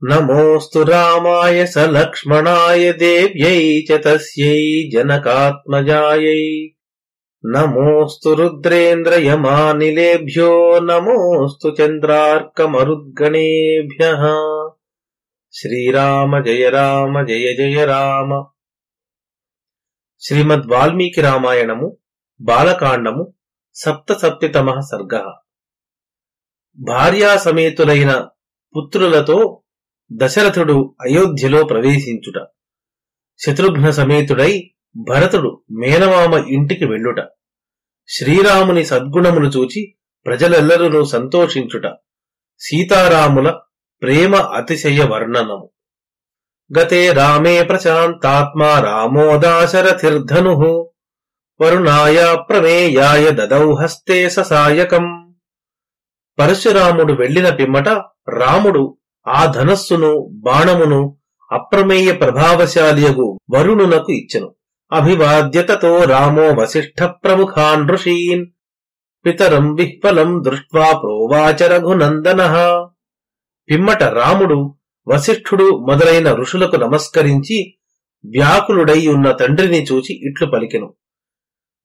నమోస్తు రామాయ స లక్ష్మణాయ దేవ్యై చ తస్యై జనకాత్మజాయై. నమోస్తు రుద్రేంద్రయమానిలేభ్యో నమోస్తు చంద్రార్కమరుద్గణేభ్యః. శ్రీరామ జయ రామ జయ జయ రామ. శ్రీమద్ వాల్మీకి రామాయణము బాలకాండము సప్తసప్తమః సర్గః. భార్యా సమేతులైన పుత్రులతో దశరథుడు అయోధ్యలో ప్రవేశించుట, శత్రుఘ్న సమేతుడై భరతుడు మేనమామ ఇంటికి వెళ్ళుట, శ్రీరాముని సద్గుణమును చూచి ప్రజలెల్లరూ సంతోషించుట, సీతారాముల ప్రేమ అతిశయ వర్ణనము. గతే రామే ప్రశాంతాత్మా రామో దాశరథిర్ధనుః వరుణాయ ప్రమేయాయ దదౌ హస్తే ససాయకం. పరశురాముడు వెళ్లిన పిమ్మట రాముడు ఆ ధనస్సును బాణమును అప్రమేయ ప్రభావశాలియగు వరుణునకు ఇచ్చెను. అభివాద్య తతో రామో వసిష్ఠ ప్రముఖాన్ ఋషీన్ పితరం విహ్వలం దృష్ట్వా ప్రోవాచ రఘునందనః. పిమ్మట రాముడు వసిష్ఠుడు మొదలైన ఋషులకు నమస్కరించి వ్యాకులుడై ఉన్న తండ్రిని చూచి ఇట్లు పలికెను.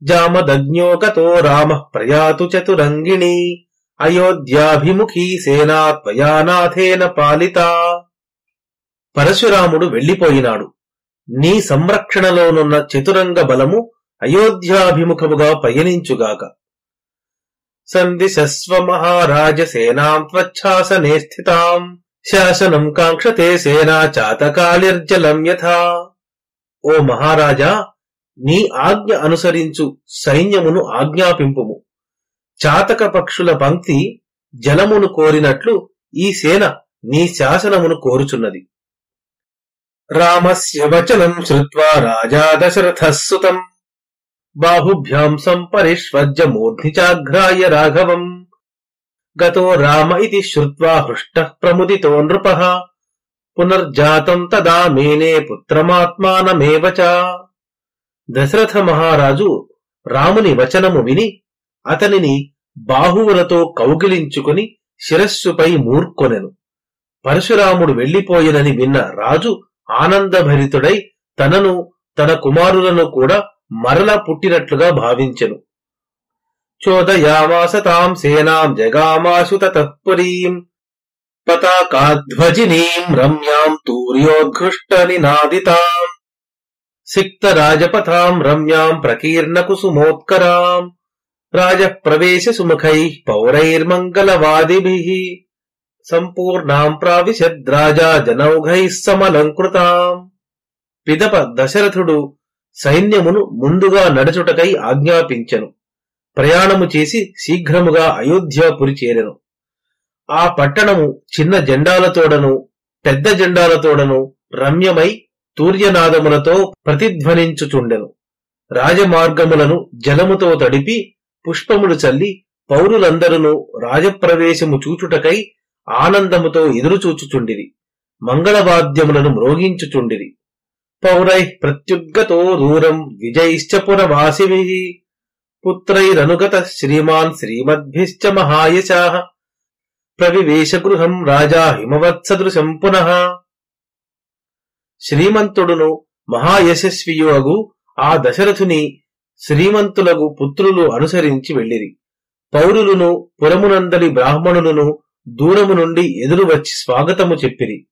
జామదజ్ఞోగతో రామః ప్రయాతు చతురంగిణీ అయోధ్యాభిముఖీ సేనా త్వయా నాథేన పాలితా. పరశురాముడు వెళ్లిపోయినాడు. నీ సంరక్షణలోనున్న చతురంగ బలము అయోధ్యాభిముఖముగా పయనించుగాక. సందిశస్వ మహారాజ సేనాం త్వచ్ఛాసనే స్థితాం శాసనం కాంక్షతే సేనా చాతకాలిర్జలం యథా. ఓ మహారాజా, నీ ఆజ్ఞ అనుసరించు సైన్యమును ఆజ్ఞాపింపుము. చాతక పక్షుల పంక్తి జలమును కోరినట్లు ఈ సేన నీ శాసనమును కోరుచున్నది. రామస్య వచనం శ్రుత్వా రాజా దశరథః సుతం బాహుభ్యాం సంపరిష్వజ్య మూర్ధ్ని చాఘ్రాయ రాఘవం. గతో రామ ఇతి శ్రుత్వా హృష్టః ప్రముదితో నృపః పునర్జాతం తదా మేనే పుత్రమాత్మానమేవ చ. దశరథ మహారాజు రాముని వచనము విని అతనిని బాహువులతో కౌగిలించుకుని శిరస్సుపై మూర్కొనెను. పరశురాముడు వెళ్లిపోయినని విన్న రాజు ఆనందభరితుడై తనను తన కుమారులను కూడా మరల పుట్టినట్లుగా భావించెను. చోదయామాస తాం సేనాం జగామాశు తతః పురీం పతాకాధ్వజినీం రమ్యాం తూర్యోద్ఘృష్ట నినాదితాం సిక్త రాజపథాం రమ్యాం ప్రకీర్ణ కుసుమోత్కరాం రాజః ప్రవేశ సుముఖైః పౌరైర్మంగళవాదిభిః సంపూర్ణాం ప్రావిశద్రాజా జనౌఘైః సమలంకృతాం. పిదప దశరథుడు సైన్యమును ముందుగా నడుచుటకై ఆజ్ఞాపించెను. ప్రయాణము చేసి శీఘ్రముగా అయోధ్యాపురి చేరెను. ఆ పట్టణము చిన్న జెండాలతోడను పెద్ద జెండాలతోడను రమ్యమై తూర్యనాదములతో ప్రతిధ్వనించుచుండెను. రాజమార్గములను జలముతో తడిపి పుష్పములు చల్లి పౌరులందరూ రాజప్రవేశము చూచుటకై ఆనందముతో ఎదురుచూచుచుండిరి. మంగళవాద్యములను మ్రోగించుచుండిరి. పౌరైః ప్రత్యుద్గతో దూరం విజైశ్చ పురవాసిభిః పుత్రైరనుగతః శ్రీమాన్ శ్రీమద్భిశ్చ మహాయశాః ప్రవివేశ గృహం రాజా హిమవత్సదృశం పునః. శ్రీమంతుడును మహాయశస్వియు అగు ఆ దశరథుని శ్రీమంతులగు పుత్రులు అనుసరించి వెళ్ళిరి. పౌరులను పురమునందలి బ్రాహ్మణులను దూరము నుండి ఎదురు వచ్చి స్వాగతము చెప్పిరి.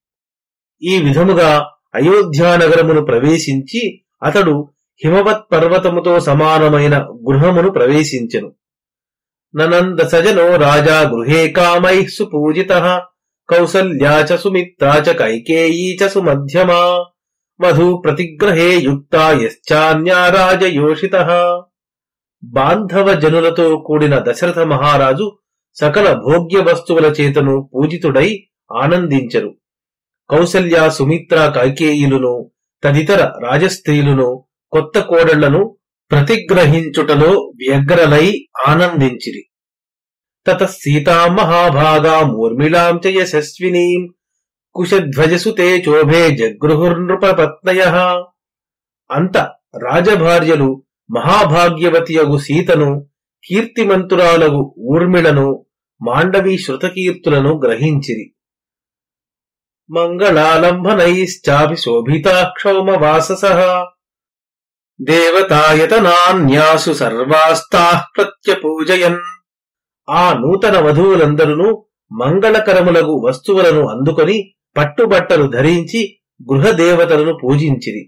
ఈ విధముగా అయోధ్యానగరమును ప్రవేశించి అతడు హిమవత్ పర్వతముతో సమానమైన గృహమును ప్రవేశించెను. ననంద సజనో రాజా గృహే కామైః సుపూజితః కౌసల్యా చ సుమిత్రా చ కైకేయీ చ సుమధ్యమా మధు ప్రతిగ్రహే యుక్తా యశ్చాన్యా రాజయోషితః. బాంధవ జనులతో కూడిన దశరథ మహారాజు సకల భోగ్య వస్తువుల చేతను పూజితుడై ఆనందించెను. కౌసల్య సుమిత్ర కైకేయులను తదితర రాజస్త్రీలను కొత్త కోడళ్లను ప్రతిగ్రహించుటలో వ్యగ్రలై ఆనందించిరి. తతః సీతాం మహాభాగాం ఊర్మిళాం చ యశస్వినీం కుశధ్వజసుతే చోభే జగృహుర్నృపపత్నయః. అంత రాజభార్యలు మహాభాగ్యవతియగు సీతను, కీర్తిమంతురాలగు ఊర్మిళను, మాండవీ శృతకీర్తులను గ్రహించిరి. మంగళాలంబనైశ్చాభిశోభితాక్షౌమవాససః దేవతాయతనాన్యాసు సర్వాస్తాః ప్రత్యపూజయన్. ఆ నూతన వధువులందరూ మంగళకరములగు వస్తువులను అందుకొని పట్టుబట్టలు ధరించి గృహదేవతలను పూజించిరి.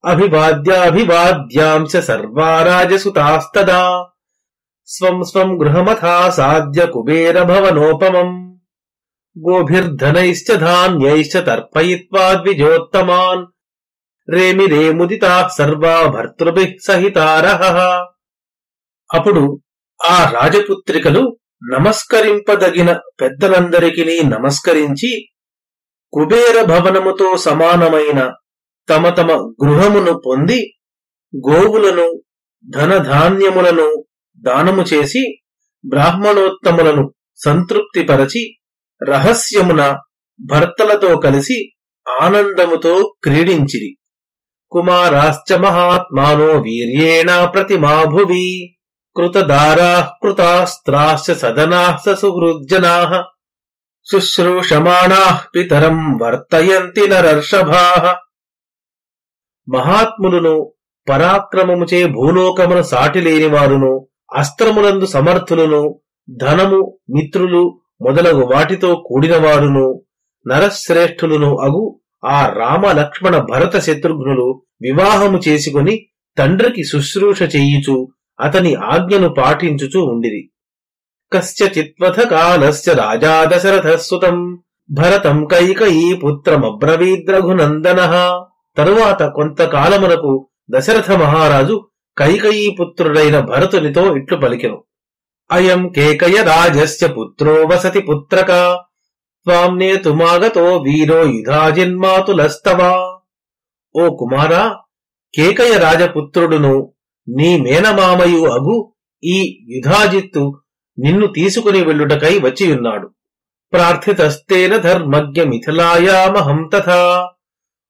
అభివాద్యాభివాద్యాంశ సర్వారాజసుతాస్తదా స్వం స్వం గృహమథాసాద్య కుబేర భవనోపమం గోభిర్ధనైశ్చ ధాన్యైశ్చ తర్పయిత్వా ద్విజోత్తమాన్ రేమిరేముదితాః సర్వా భర్తృభిః సహితారః. అప్పుడు ఆ రాజపుత్రికలు నమస్కరింపదగిన పెద్దలందరికీ నమస్కరించి కుబేర భవనముతో సమానమైన తమ తమ గృహమును పొంది గోవులను ధనధాన్యములను దానము చేసి బ్రాహ్మణోత్తములను సంతృప్తిపరచి రహస్యమున భర్తలతో కలిసి ఆనందముతో క్రీడించిరి. కుమారాశ్చ మహాత్మానో వీర్యేణ ప్రతిమా భువి కృతదారాః కృతాస్త్రాశ్చ సదనాః సుహృజ్జనాః శుశ్రూషమాణాః పితరం వర్తయంతి నరర్షభాః. మహాత్ములను పరాక్రమముచే భూలోకమున సాటిలేని వారును అస్త్రములందు సమర్థులను ధనము మిత్రులు మొదలగు వాటితో కూడినవారును నరశ్రేష్ఠులను అగు ఆ రామ లక్ష్మణ భరత శత్రుఘ్నులు వివాహము చేసుకుని తండ్రికి శుశ్రూష చేయుచు అతని ఆజ్ఞను పాటించుచు ఉండిరి. కశ్చిత్వథ కాలస్య రాజా దశరథసుతం భరతం కైకయీ పుత్రమబ్రవీద్రఘునందనః. తరువాత కొంతకాలమునకు దశరథ మహారాజు కైకయీ పుత్రుడైన భరతునితో ఇట్లు పలికెను. అయం కేకయ రాజస్య పుత్రో వసతి పుత్రక త్వాం నేతుమాగతో వీరో యుధాజిన్మాతులస్తవా. ఓ కుమారా, కేకయ రాజపుత్రుడును నీ మేనమామయు అగు ఈ యుధాజిత్తు నిన్ను తీసుకుని వెళ్ళుటకై వచ్చియున్నాడు. ప్రార్థితస్తేన ధర్మజ్ఞ మిథిలాయామహం తథా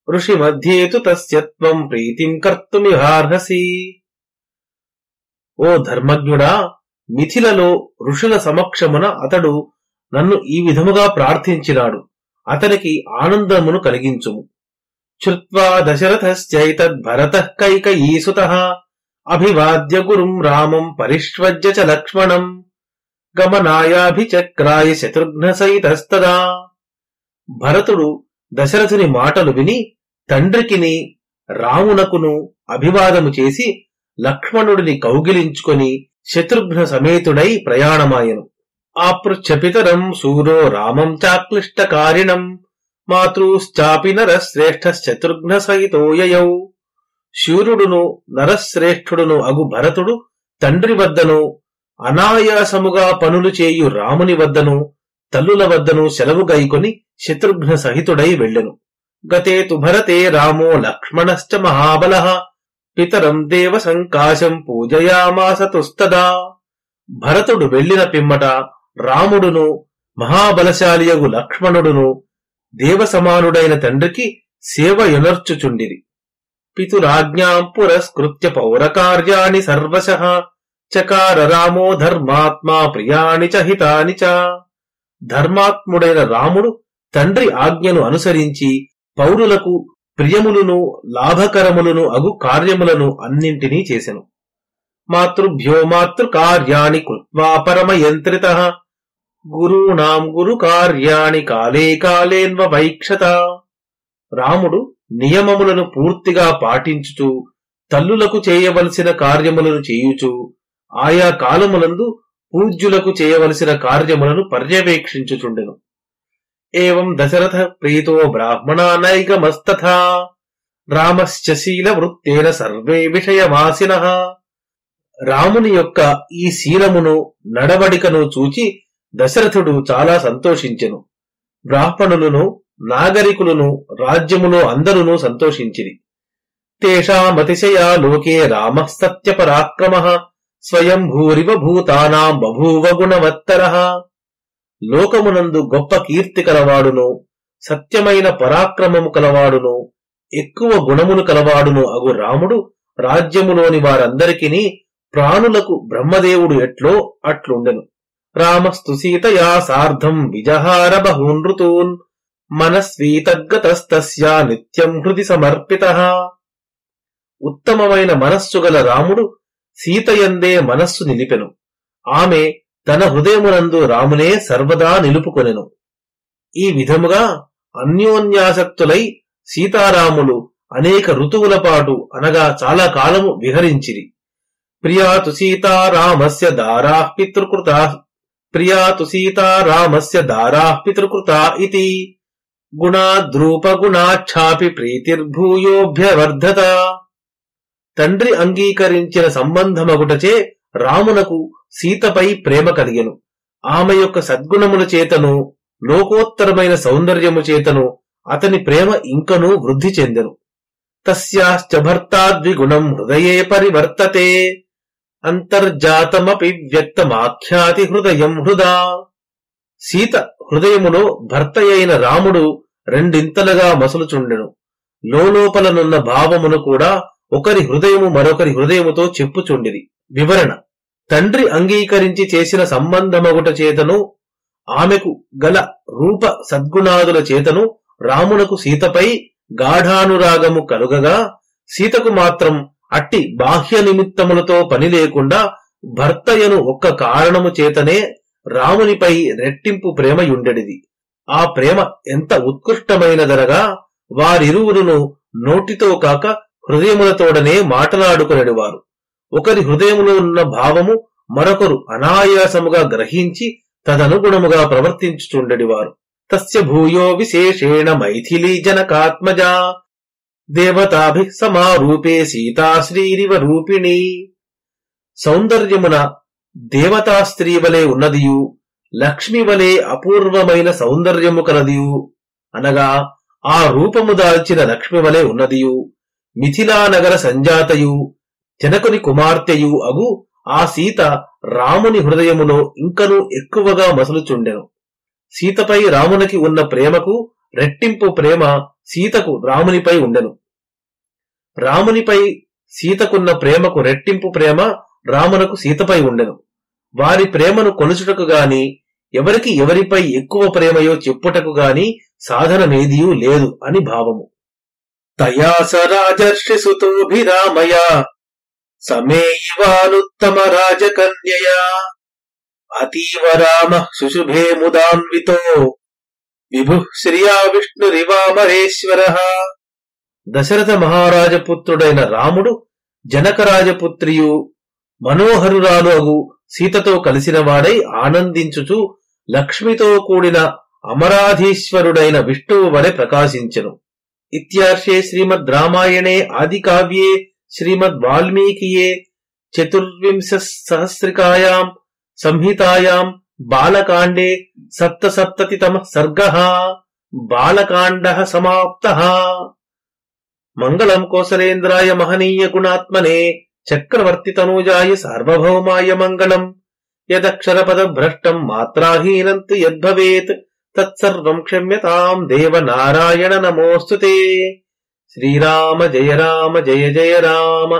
ఋషి మధ్యేతు తస్యత్వం ప్రీతిం కర్తుమిహార్హసి. ఓ ధర్మజ్ఞుడా, మిథిలలో ఋషుల సమక్షమున అతడు నన్ను ఈ విధముగా ప్రార్థించినాడు. అతనికి ఆనందమును కలిగించుము. శ్రుత్వా దశరథశ్చైతద్భరతః కైకయీసుతః అభివాద్య గురుం రామం పరిష్వజ్య చ లక్ష్మణం గమనాయాభిచక్రాయ శత్రుఘ్న సహితస్తదా. భరతుడు దశరథుని మాటలు విని తండ్రికిని రామునకును అభివాదము చేసి లక్ష్మణుడిని కౌగిలించుకొని శత్రుఘ్న సమేతుడై ప్రయాణమాయను. ఆపృచ్ఛపితరం శూరో రామం చాక్లిష్టకారిణం మాతృశ్చాపి నరశ్రేష్ఠశత్రుఘ్న సహితో యయౌ. శూరుడును నరశ్రేష్ఠుడును అగు భరతుడు తండ్రి వద్దను అనాయాసముగా పనులు చేయు రాముని వద్దను తల్లుల వద్దను సెలవు గైకొని శత్రుఘ్న సహితుడై వెళ్ళెను. గతే తు భరతే రామో లక్ష్మణశ్చ మహాబలః పితరం దేవ సంకాశం పూజయామాస తుస్తదా. భరతుడు వెళ్లిన పిమ్మట రాముడును మహాబలశాలియగు లక్ష్మణుడును దేవసమానుడైన తండ్రికి సేవయునర్చుచుండిరి. పితురాజ్ఞాం పురస్కృత్య పౌరకార్యాణి సర్వశః చకార రామో ధర్మాత్మా ప్రియాణి చ హితాని చ. ధర్మాత్ముడైన రాముడు తండ్రి ఆజ్ఞను అనుసరించి పౌరులకు ప్రియములను లాభకరములను అగు కార్యములను అన్నింటినీ చేసెను. మాతృభ్యో మాతృకార్యాణి కృత్వా పరమయంత్రితః గురూణాం గురుకార్యాణి కాలే కాలేన్వైక్షత. రాముడు నియమములను పూర్తిగా పాటించుచు తల్లులకు చేయవలసిన కార్యములను చేయుచు ఆయా కాలములందు పూజ్యులకు చేయవలసిన కార్యములను పర్యవేక్షించుచుండెను. ఏవం దశరథ ప్రీతో బ్రాహ్మణానైగమస్తథా రామశ్చ శీలవృత్తేన సర్వే విషయవాసినః. రాముని యొక్క ఈ శీలమును నడవడికను చూచి దశరథుడు చాలా సంతోషించెను. బ్రాహ్మణులను నాగరికులను రాజ్యములో అందరును సంతోషించిరి. తేషామతిశయా లోకే రామః సత్యపరాక్రమః స్వయం భూరివ భూతానాం బభూవ గుణవత్తరః. లోకమునందు గొప్ప కీర్తి కలవాడును సత్యమైన పరాక్రమము కలవాడును ఎక్కువ గుణములు కలవాడును అగు రాముడు రాజ్యములోని వారందరికీ ప్రాణులకు బ్రహ్మదేవుడు ఎట్లో అట్లుండెను. రామస్తు సీతయా సార్ధం విజహార బహూన్ ఋతూన్ మనస్వీ తద్గతస్తస్య నిత్యం హృది సమర్పితః. ఉత్తమమైన మనస్సు గల రాముడు సీతయందే మనస్సు నిలిపెను. ఆమె తన హృదయమునందు రామునే సర్వదా నిలుపుకొనెను. ఈ విధముగా అన్యోన్యాసక్తులై సీతారాములు అనేక ఋతువుల పాటు అనగా చాలా కాలము విహరించిరి. ప్రియాతు సీతారామస్య దారాః పితృకృతాః ప్రియాతు సీతారామస్య దారాః పితృకృతా ఇతి గుణాద్రూపగుణాఛాపి ప్రీతిర్భూయోభ్యవర్ధత. తండ్రి అంగీకరించిన సంబంధమగుటచే రామునకు సీతపై ప్రేమ కలిగెను. ఆమె యొక్క సద్గుణముల చేతను లోకోత్తరమైన సౌందర్యము చేతను అతని ప్రేమ ఇంకనూ వృద్ధి చెందెను. తస్యాశ్చ భర్తాద్విగుణం హృదయే పరివర్తతే అంతర్జాతమపి వ్యక్తమాఖ్యాతి హృదయం హృదా. సీత హృదయములో భర్తయైన రాముడు రెండింతలుగా మసలుచుండెను. లోపలనున్న భావమును కూడా ఒకరి హృదయము మరొకరి హృదయముతో చెప్పుచుండిరి. వివరణ: తండ్రి అంగీకరించి చేసిన సంబంధమగుట చేతను ఆమెకు గల రూప సద్గుణాదుల చేతను రామునకు సీతపై గాఢానురాగము కలుగగా, సీతకు మాత్రం అట్టి బాహ్య నిమిత్తములతో పని లేకుండా భర్తయను ఒక్క కారణము చేతనే రామునిపై రెట్టింపు ప్రేమయుండెడిది. ఆ ప్రేమ ఎంత ఉత్కృష్టమైనదనగా వారిరువురును నోటితో కాక హృదయములతోడనే మాటలాడుకునేవారు. ఒకరి హృదయములో ఉన్న భావము మరొకరు అనాయాసముగా గ్రహించి తదనుగుణముగా ప్రవర్తించుచుండెడివారు. తస్య భూయో విశేషేణ మైథిలీ జనకాత్మజా దేవతాభిః సమారూపే సీతా శ్రీరివ రూపిణి. సౌందర్యమున దేవతా స్త్రీ వలె ఉన్నదియు, లక్ష్మి వలె అపూర్వమైన సౌందర్యము కలదియు అనగా ఆ రూపము దాల్చిన లక్ష్మి వలె ఉన్నదియు, మిథిలా నగర సంజాతయు, జనకుని కుమార్తెయు అగు ఆ సీత రాముని హృదయములో ఇంకనూ ఎక్కువగా మసలుచుండెను. సీతపై రామునికి ఉన్న ప్రేమకు రెట్టింపు ప్రేమ సీతకు రామునిపై ఉండెను. రామునిపై సీతకున్న ప్రేమకు రెట్టింపు ప్రేమ రామునకు సీతపై ఉండెను. వారి ప్రేమను కొలుచుటకు గాని, ఎవరికి ఎవరిపై ఎక్కువ ప్రేమయో చెప్పుటకు గాని సాధనమేదియూ లేదు అని భావము. తయా స రాజర్షి సుతోభిరామయ సమేయివానుత్తమ రాజకన్యయా అతీవ రామ శుశుభే ముదాన్వితో విభుః శ్రియా విష్ణురివామరేశ్వరః. దశరథ మహారాజపుత్రుడైన రాముడు జనకరాజపుత్రియు మనోహరురాలు అగు సీతతో కలిసినవాడై ఆనందించుచు లక్ష్మితో కూడిన అమరాధీశ్వరుడైన విష్ణువు వలె ప్రకాశించెను. ఇత్యార్షే శ్రీమద్ రామాయణే ఆదికావ్యే శ్రీమద్ వాల్మీకియే చతుర్వింశసహస్రికాయాం సంహితాయాం బాలకాండే సప్తసప్తతితమః సర్గః. బాలకాండః సమాప్తః. మంగళం కోసలేంద్రాయ మహనీయ గుణాత్మనే చక్రవర్తి తనూజాయ సార్వభౌమాయ మంగళం. యదక్షర పద భ్రష్టం మాత్రాహీనం తు యద్భవేత్ తత్సర్వం క్షమ్యతాం దేవ నారాయణ నమోస్తుతే. శ్రీరామ జయ రామ జయ జయ రామ.